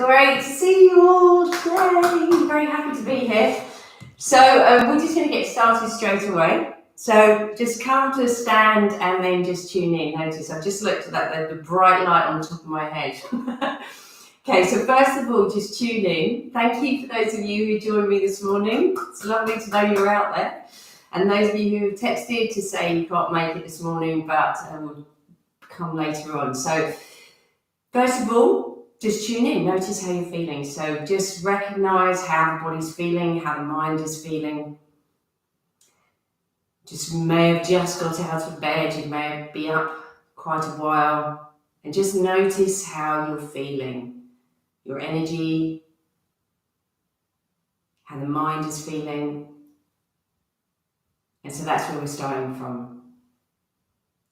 great to see you all today. Very happy to be here. So we're just going to get started straight away. So just come to a stand and then just tune in. Notice I've just looked at the bright light on the top of my head. Okay, so first of all, just tune in. Thank you for those of you who joined me this morning. It's lovely to know you're out there. And those of you who have texted to say you can't make it this morning, but will come later on. So first of all, just tune in. Notice how you're feeling. So just recognize how the body's feeling, how the mind is feeling. Just may have just got out of bed. You may be up quite a while. And just notice how you're feeling. Your energy, how the mind is feeling. And so that's where we're starting from.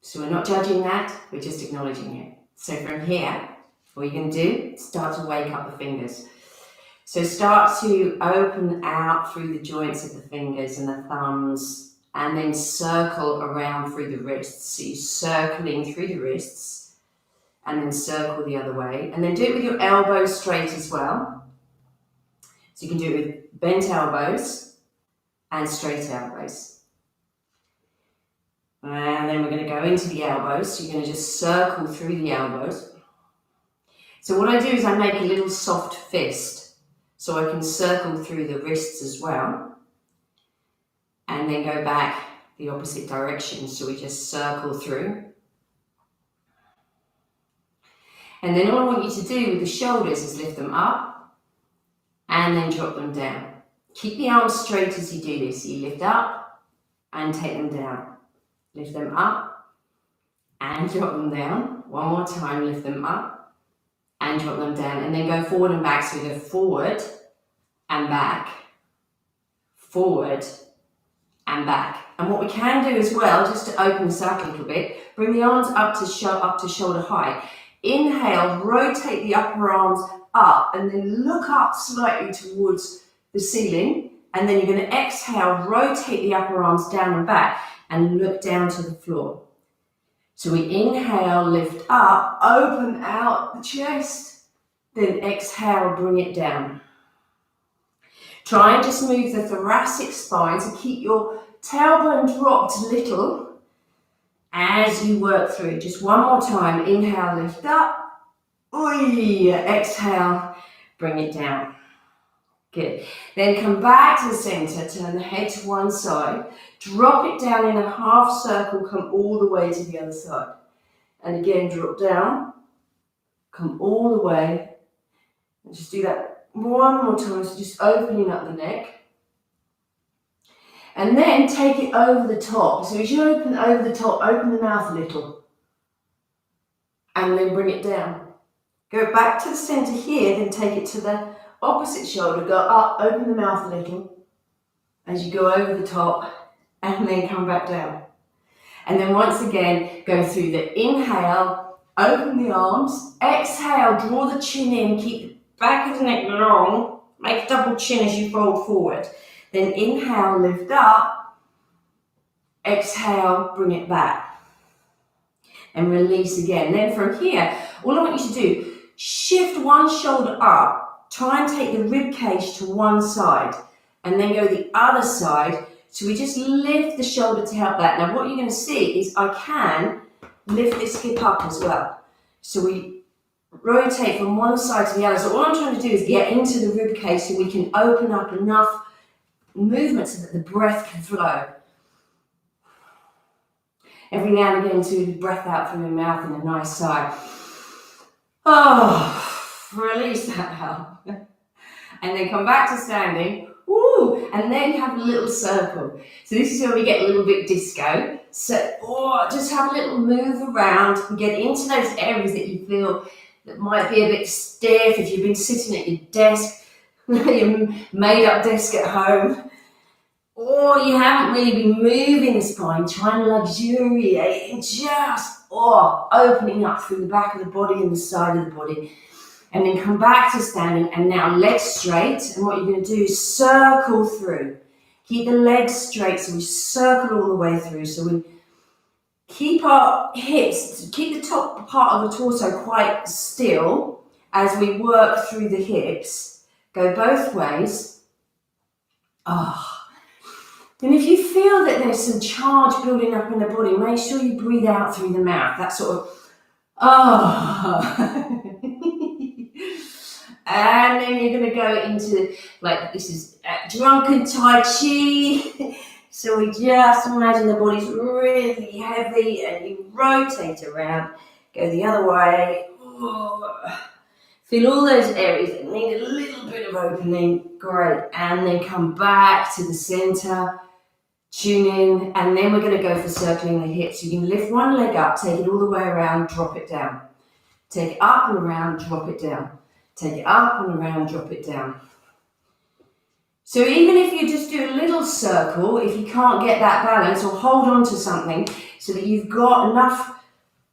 So we're not judging that, we're just acknowledging it. So from here, what you're going to do, start to wake up the fingers. So start to open out through the joints of the fingers and the thumbs, and then circle around through the wrists. So you're circling through the wrists, and then circle the other way. And then do it with your elbows straight as well. So you can do it with bent elbows and straight elbows. And then we're going to go into the elbows. So you're going to just circle through the elbows. So what I do is I make a little soft fist. So I can circle through the wrists as well. And then go back the opposite direction. So we just circle through. And then all I want you to do with the shoulders is lift them up and then drop them down. Keep the arms straight as you do this. You lift up and take them down. Lift them up and drop them down. One more time, lift them up and drop them down. And then go forward and back. So we go forward and back, forward and back. And what we can do as well, just to open this up a little bit, bring the arms up to shoulder height. Inhale, rotate the upper arms up and then look up slightly towards the ceiling. And then you're going to exhale, rotate the upper arms down and back and look down to the floor. So we inhale, lift up, open out the chest. Then exhale, bring it down. Try and just move the thoracic spine to keep your tailbone dropped a little as you work through. Just one more time. Inhale, lift up. Oi, exhale, bring it down. Good. Then come back to the center, turn the head to one side, drop it down in a half circle, come all the way to the other side. And again, drop down, come all the way. And just do that one more time, so just opening up the neck. And then take it over the top. So as you open over the top, open the mouth a little. And then bring it down. Go back to the center here, then take it to the opposite shoulder, go up, open the mouth a little as you go over the top and then come back down. And then once again, go through the inhale, open the arms, exhale, draw the chin in, keep the back of the neck long, make a double chin as you fold forward. Then inhale, lift up, exhale, bring it back and release again. Then from here, all I want you to do, shift one shoulder up. Try and take the rib cage to one side and then go the other side. So we just lift the shoulder to help that. Now what you're going to see is I can lift this hip up as well. So we rotate from one side to the other. So all I'm trying to do is get into the rib cage so we can open up enough movement so that the breath can flow. Every now and again, to breath out through your mouth in a nice sigh. Oh. Release that out. And then come back to standing. Ooh, and then have a little circle. So this is where we get a little bit disco. So just have a little move around and get into those areas that you feel that might be a bit stiff. If you've been sitting at your desk, your made up desk at home, or you haven't really been moving the spine, trying to luxuriate and just opening up through the back of the body and the side of the body. And then come back to standing, and now legs straight. And what you're going to do is circle through. Keep the legs straight, so we circle all the way through. So we keep our hips, keep the top part of the torso quite still, as we work through the hips. Go both ways. And if you feel that there's some charge building up in the body, make sure you breathe out through the mouth. That sort of, and then you're going to go into, like, this is drunken Tai Chi. So we just imagine the body's really heavy and you rotate around, go the other way. Feel all those areas that need a little bit of opening. Great. And then come back to the center, tune in, and then we're going to go for circling the hips. You can lift one leg up, take it all the way around, drop it down. Take it up and around, drop it down. Take it up and around, drop it down. So even if you just do a little circle, if you can't get that balance, or hold on to something so that you've got enough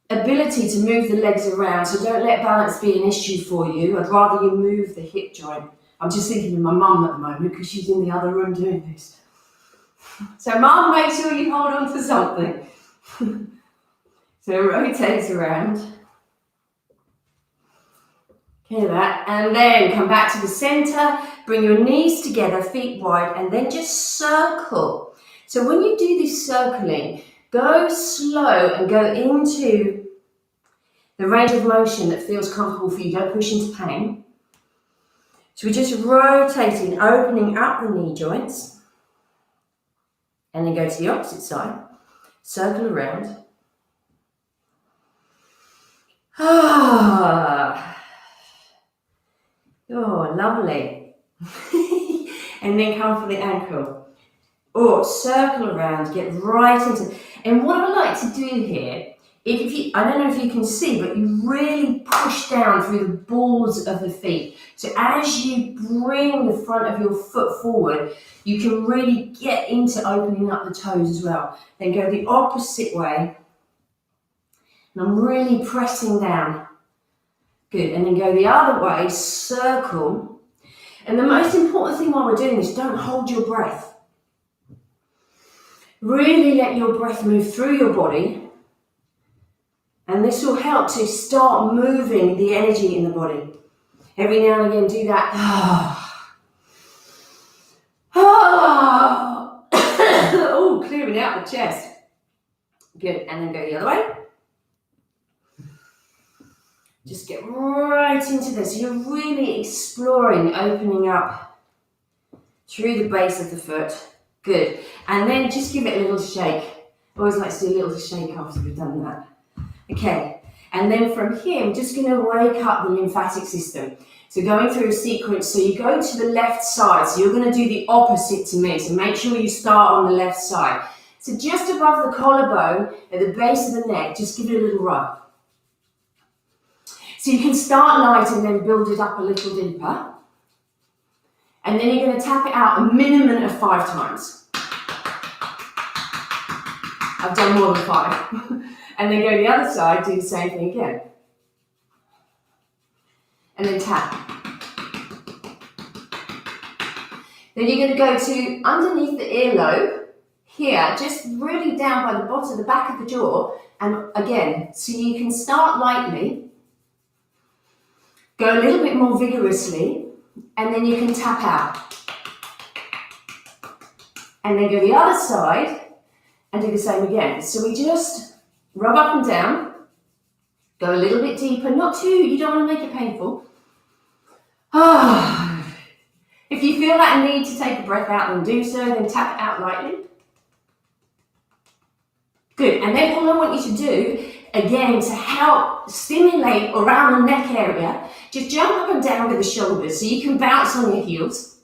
ability to move the legs around, so don't let balance be an issue for you. I'd rather you move the hip joint. I'm just thinking of my mum at the moment because she's in the other room doing this. So mum, make sure you hold on to something. So rotate around. Hear that? And then come back to the center, bring your knees together, feet wide, and then just circle. So when you do this circling, go slow and go into the range of motion that feels comfortable for you. Don't push into pain. So we're just rotating, opening up the knee joints, and then go to the opposite side. Circle around. Oh, lovely. And then come for the ankle. Or circle around, get right into. And what I would like to do here, if you, I don't know if you can see, but you really push down through the balls of the feet. So as you bring the front of your foot forward, you can really get into opening up the toes as well. Then go the opposite way. And I'm really pressing down. Good, and then go the other way, circle. And the most important thing while we're doing this, don't hold your breath. Really let your breath move through your body. And this will help to start moving the energy in the body. Every now and again, do that. Oh, clearing out the chest. Good, and then go the other way. Just get right into this. You're really exploring, opening up through the base of the foot. Good. And then just give it a little shake. I always like to do a little shake after we've done that. Okay. And then from here, we're just going to wake up the lymphatic system. So going through a sequence. So you go to the left side. So you're going to do the opposite to me. So make sure you start on the left side. So just above the collarbone, at the base of the neck, just give it a little rub. So you can start light and then build it up a little deeper. And then you're going to tap it out a minimum of 5 times. I've done more than 5. And then go the other side, do the same thing again. And then tap. Then you're going to go to underneath the earlobe, here, just really down by the bottom, the back of the jaw. And again, so you can start lightly. Go a little bit more vigorously, and then you can tap out. And then go the other side, and do the same again. So we just rub up and down, go a little bit deeper, not too, you don't want to make it painful. If you feel that need to take a breath out, then do so, then tap it out lightly. Good, and then all I want you to do, again, to help stimulate around the neck area, just jump up and down with the shoulders so you can bounce on your heels.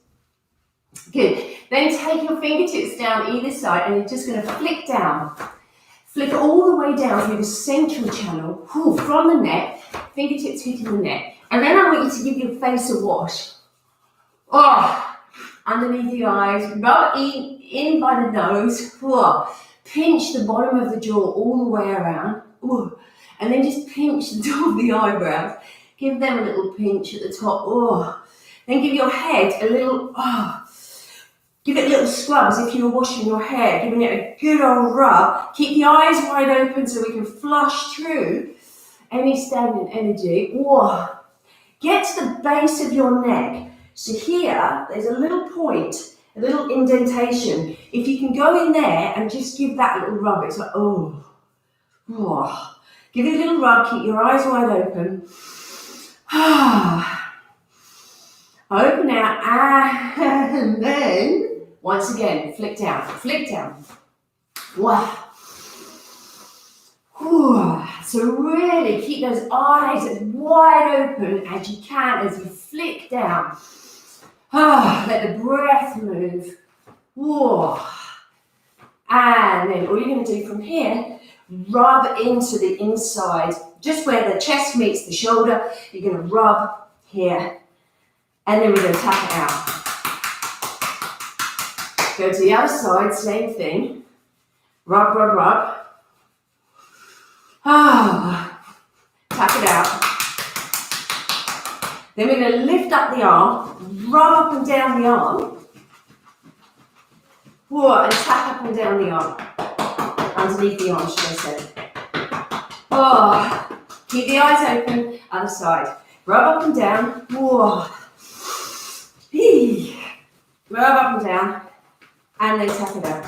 Good. Then take your fingertips down either side and you're just going to flick down. Flick all the way down through the central channel, from the neck, fingertips hitting the neck. And then I want you to give your face a wash. Underneath the eyes, rub in by the nose. Pinch the bottom of the jaw all the way around. And then just pinch the top of the eyebrows. Give them a little pinch at the top. Then give your head a little, give it a little scrub as if you were washing your hair, giving it a good old rub. Keep the eyes wide open so we can flush through any stagnant energy. Get to the base of your neck. So here, there's a little point, a little indentation. If you can go in there and just give that little rub, it's like, oh. Give it a little rub, keep your eyes wide open. Open out, and then, once again, flick down, flick down. Wow. So really keep those eyes as wide open as you can as you flick down. Let the breath move. And then all you're going to do from here, rub into the inside, just where the chest meets the shoulder. You're going to rub here, and then we're going to tap it out. Go to the other side, same thing. Rub, rub, rub. Tap it out. Then we're going to lift up the arm, rub up and down the arm. And tap up and down the arm. Underneath the arm, should I say. Keep the eyes open, other side. Rub up and down. Rub up and down. And then tap it out.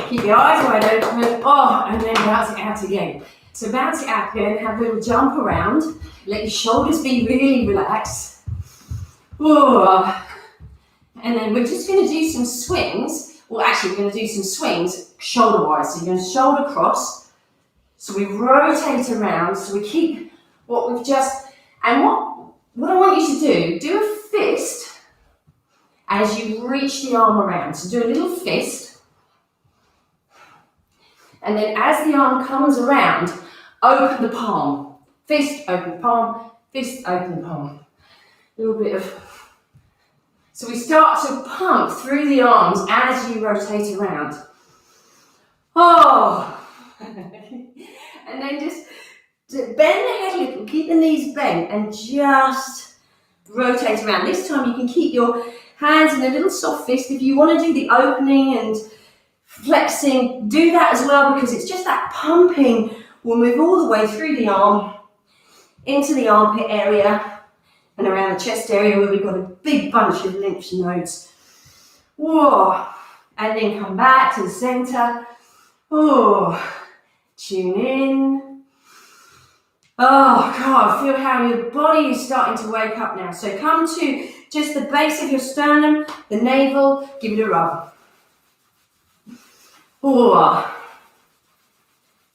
Keep your eyes wide open, and then bounce it out again. So bounce it out again, have a little jump around, let your shoulders be really relaxed. And then we're just going to do some swings. Well, actually, we're going to do some swings shoulder-wise. So you're going to shoulder cross. So we rotate around, so we keep what we've just, and what I want you to do a fist as you reach the arm around. So do a little fist. And then as the arm comes around, open the palm. Fist, open the palm. Fist, open the palm. A little bit of... So we start to pump through the arms as you rotate around. And then just bend the head a little, keep the knees bent, and just rotate around. This time you can keep your hands in a little soft fist. If you want to do the opening and flexing, do that as well, because it's just that pumping will move all the way through the arm, into the armpit area, and around the chest area where we've got a big bunch of lymph nodes. And then come back to the center. Tune in. God, feel how your body is starting to wake up now. So come to just the base of your sternum, the navel, give it a rub.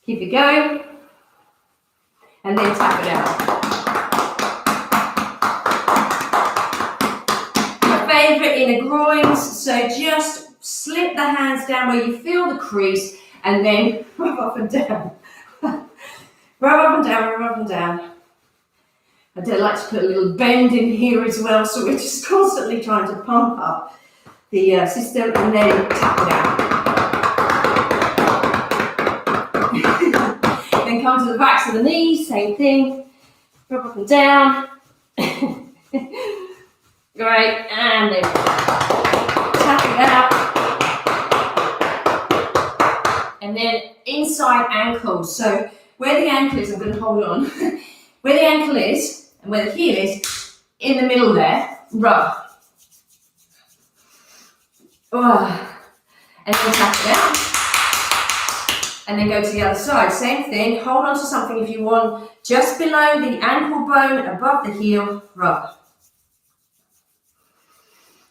Keep it going, and then tap it out. My favourite in the groins, so just slip the hands down where you feel the crease, and then rub up and down. Rub up and down, rub up and down. I do like to put a little bend in here as well, so we're just constantly trying to pump up the system, and then tap it out. Then come to the backs of the knees, same thing. Rub up and down. Great, and then tap it out. And then inside ankles. So where the ankle is, I'm going to hold on. Where the ankle is and where the heel is, in the middle there, rub. And then tap it out. And then go to the other side, same thing, hold on to something if you want, just below the ankle bone, above the heel, rub.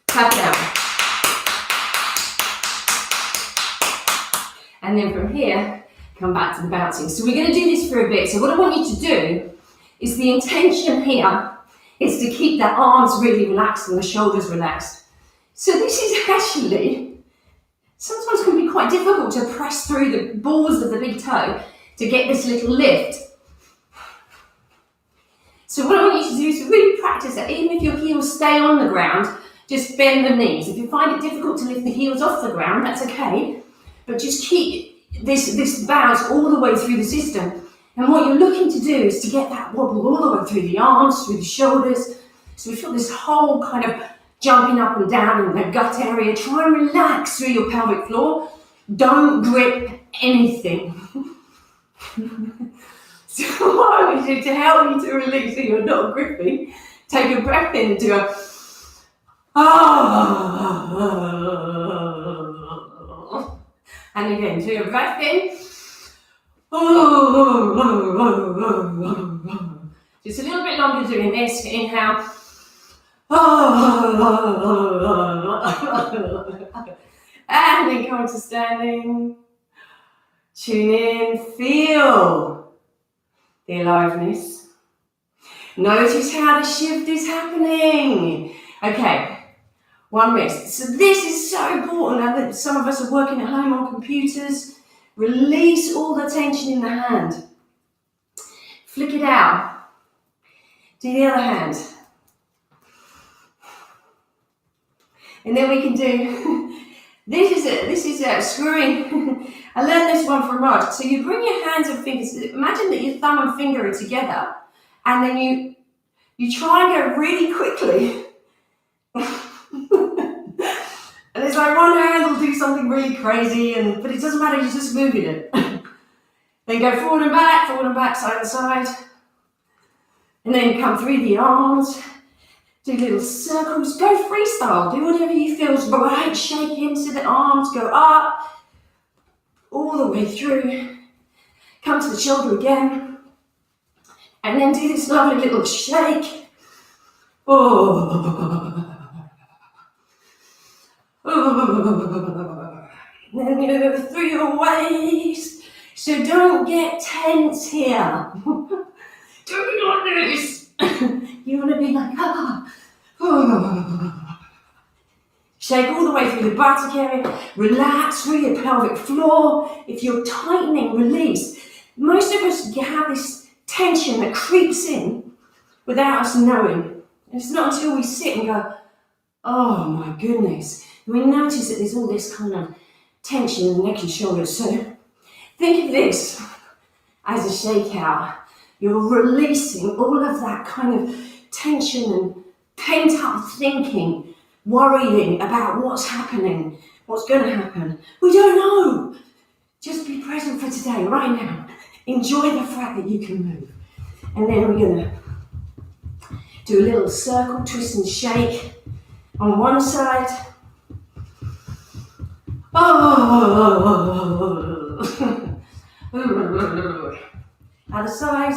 Tap down. And then from here, come back to the bouncing. So we're going to do this for a bit. So what I want you to do is the intention here is to keep the arms really relaxed and the shoulders relaxed. So this is actually... sometimes can be quite difficult to press through the balls of the big toe to get this little lift. So what I want you to do is really practice that. Even if your heels stay on the ground, just bend the knees. If you find it difficult to lift the heels off the ground, that's okay. But just keep this bounce all the way through the system. And what you're looking to do is to get that wobble all the way through the arms, through the shoulders. So we feel this whole kind of jumping up and down in the gut area. Try and relax through your pelvic floor. Don't grip anything. So what I want you to help you to release so you're not gripping, take a breath in and do a and again, do a breath in. Just a little bit longer doing this. Inhale. And then come to standing. Tune in, feel the aliveness. Notice how the shift is happening. Okay, one rest. So this is so important now that some of us are working at home on computers. Release all the tension in the hand. Flick it out. Do the other hand. And then we can do, this is screwing. I learned this one from Rod. So you bring your hands and fingers, imagine that your thumb and finger are together, and then you try and go really quickly. And it's like one hand will do something really crazy, but it doesn't matter, you're just moving it. Then go forward and back, side to side. And then come through the arms. Do little circles, go freestyle, do whatever you feel is right, shake into the arms, go up, all the way through, come to the shoulder again, and then do this lovely little shake. And then you go through your waist, so don't get tense here. Do not do this. You want to be like, shake all the way through the buttock area, relax through your pelvic floor. If you're tightening, release. Most of us have this tension that creeps in without us knowing. And it's not until we sit and go, oh my goodness, and we notice that there's all this kind of tension in the neck and shoulders. So think of this as a shakeout. You're releasing all of that kind of tension and pent-up thinking, worrying about what's happening, what's going to happen. We don't know. Just be present for today, right now. Enjoy the fact that you can move. And then we're going to do a little circle, twist and shake on one side. Other side,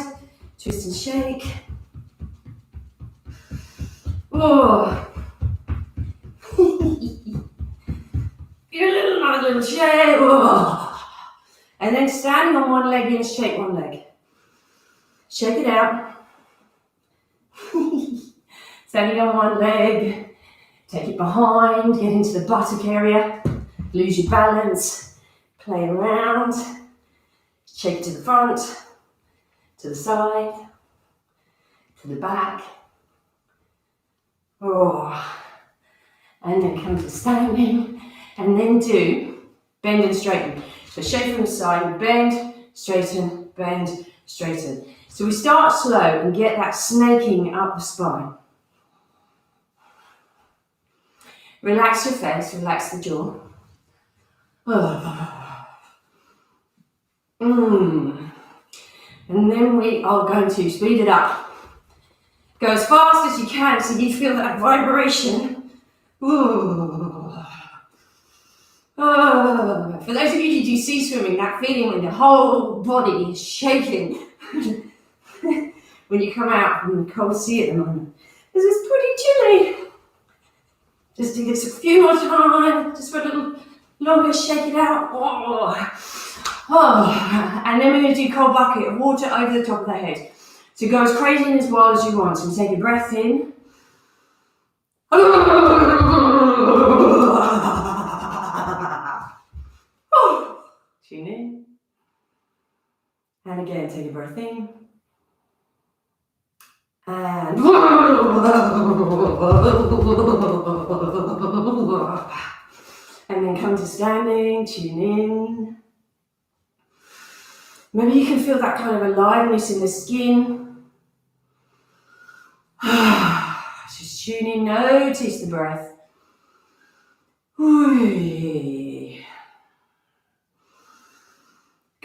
twist and shake. Another little shake. And then standing on one leg, and shake one leg. Shake it out. Standing on one leg, take it behind, get into the buttock area, lose your balance, play around, shake it to the front, to the side, to the back. And then come to standing, and then do bend and straighten. So shake from the side, bend, straighten, bend, straighten. So we start slow and get that snaking up the spine. Relax your face, relax the jaw. And then we are going to speed it up. Go as fast as you can so you feel that vibration. For those of you who do sea swimming, that feeling when the whole body is shaking when you come out from the cold sea at the moment. This is pretty chilly. Just do this a few more times, just for a little longer, shake it out. And then we're going to do cold bucket of water over the top of the head. So go as crazy and as wild as you want. So take a breath in. Tune in. And again, take a breath in. And then come to standing, tune in. Maybe you can feel that kind of aliveness in the skin. Just tune in, notice the breath. Good.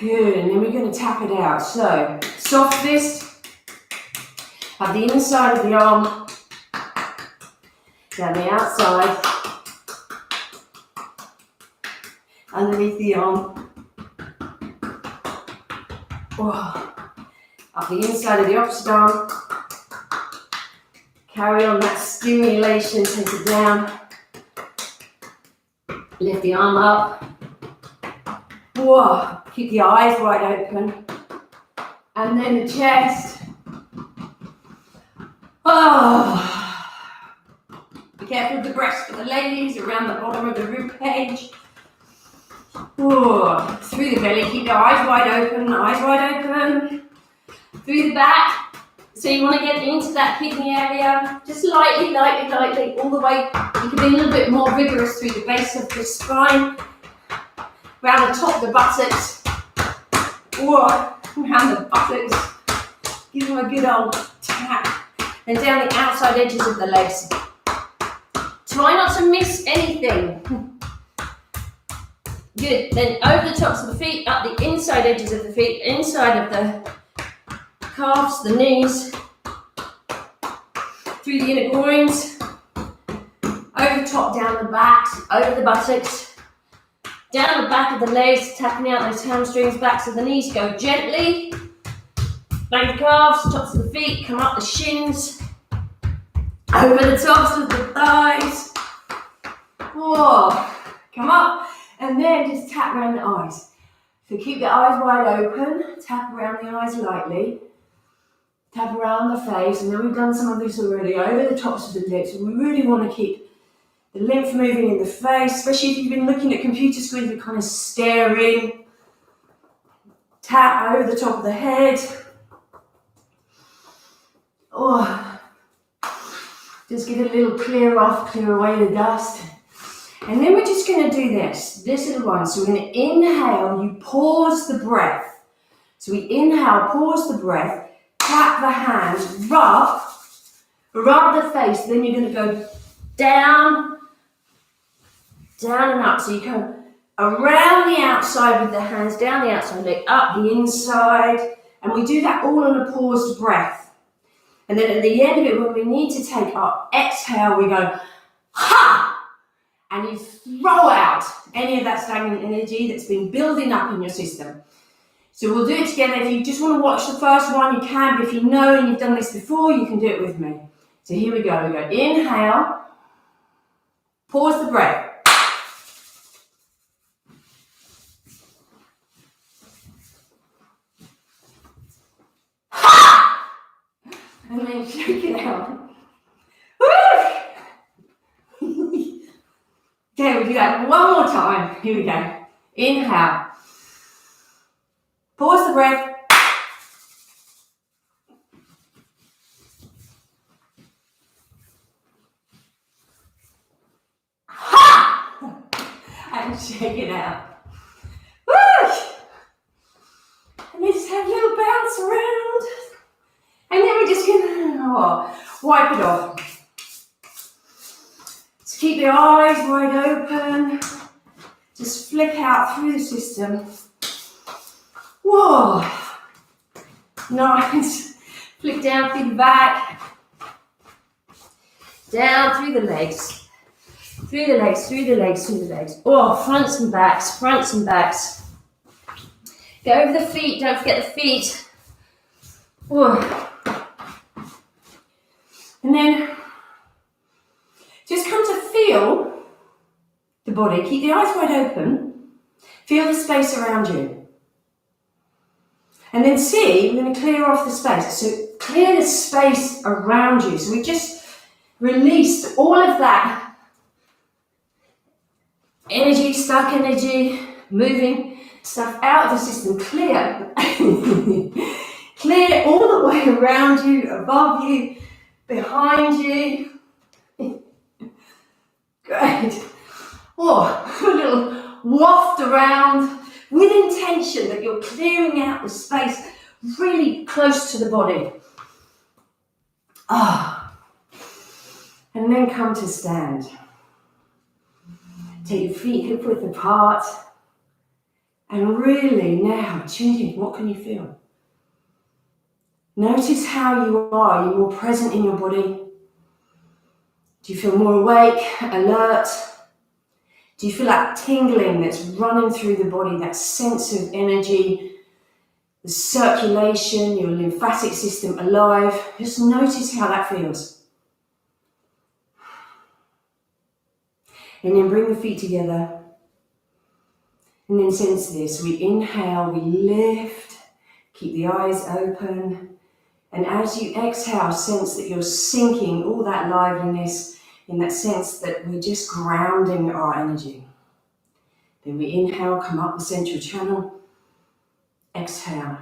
Good, and then we're going to tap it out. So, soft fist, have the inside of the arm, down the outside, underneath the arm, up the inside of the opposite arm, carry on that stimulation, take it down, lift the arm up, keep the eyes wide open, and then the chest. Be careful of the breasts for the ladies, around the bottom of the rib cage. Through the belly, keep your eyes wide open, through the back. So you want to get into that kidney area, just lightly, all the way. You can be a little bit more vigorous through the base of the spine, around the top of the buttocks, around the buttocks. Give them a good old tap. And down the outside edges of the legs. Try not to miss anything. Good. Then over the tops of the feet, up the inside edges of the feet, inside of the calves, the knees, through the inner groins, over the top, down the backs, over the buttocks, down the back of the legs, tapping out those hamstrings, backs of the knees. Go gently. Bang the calves, tops of the feet, come up the shins, over the tops of the thighs. Come up, and then just tap around the eyes. So keep the eyes wide open, tap around the eyes lightly, tap around the face, and then we've done some of this already, over the tops of the lips. We really want to keep the lymph moving in the face, especially if you've been looking at computer screens and kind of staring. Tap over the top of the head. Just give it a little clear away the dust. And then we're just going to do this little one. So we're going to inhale, you pause the breath. So we inhale, pause the breath, tap the hands, rub the face, then you're going to go down and up. So you go around the outside with the hands, down the outside leg, up the inside, and we do that all on a paused breath. And then at the end of it, when we need to take our exhale, we go, ha! And you throw out any of that stagnant energy that's been building up in your system. So we'll do it together. If you just want to watch the first one, you can. But if you know and you've done this before, you can do it with me. So here we go. We go inhale, pause the breath. And then shake it out. Okay, we'll do that one more time. Here we go. Inhale. Pause the breath. Ha! And shake it out. And then just have a little bounce around. And then we're just going to wipe it off. So keep the eyes wide open. Just flick out through the system. Nice. Flick down through the back. Down through the legs. Through the legs. Fronts and backs. Go over the feet. Don't forget the feet. And then just come to feel the body. Keep the eyes wide open. Feel the space around you. And then see, we're going to clear off the space. So clear the space around you. So we just released all of that energy, stuck energy, moving stuff out of the system. Clear. Clear all the way around you, above you, behind you. Great. A little waft around with intention that you're clearing out the space really close to the body. And then come to stand. Take your feet hip width apart And really now, tune in. What can you feel? Notice how you are. Are you more present in your body? Do you feel more awake, alert? Do you feel that tingling that's running through the body, that sense of energy, the circulation, your lymphatic system alive? Just notice how that feels. And then bring the feet together. And then sense this. We inhale, we lift, keep the eyes open. And as you exhale, sense that you're sinking all that liveliness in that sense that we're just grounding our energy. Then we inhale, come up the central channel. Exhale.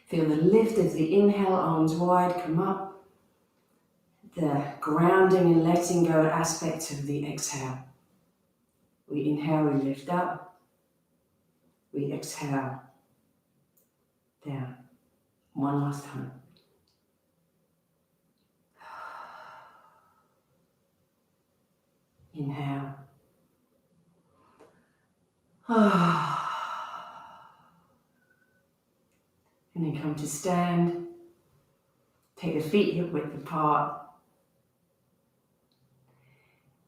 Feel the lift of the inhale, arms wide, come up. The grounding and letting go aspect of the exhale. We inhale, we lift up. We exhale. Down. One last time. Inhale. And then come to stand. Take the feet hip width apart.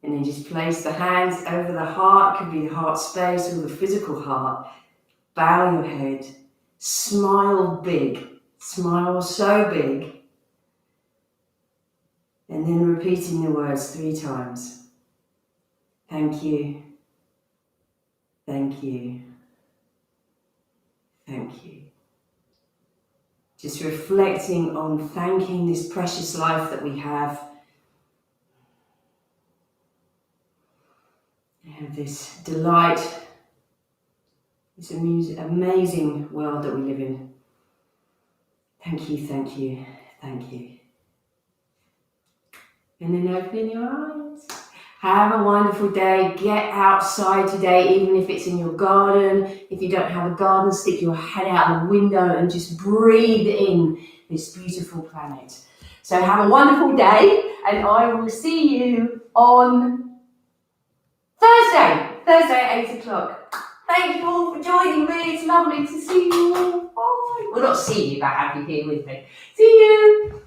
And then just place the hands over the heart. It could be the heart space or the physical heart. Bow your head. Smile big. Smile so big. And then repeating the words 3 times. Thank you. Thank you. Thank you. Just reflecting on thanking this precious life that we have. And this delight, this amazing world that we live in. Thank you, thank you, thank you. And then open your eyes. Have a wonderful day. Get outside today, even if it's in your garden. If you don't have a garden, stick your head out the window and just breathe in this beautiful planet. So have a wonderful day, and I will see you on Thursday at 8 o'clock. Thank you all for joining me. It's lovely to see you all. Bye. Well, not see you, but have you here with me. See you.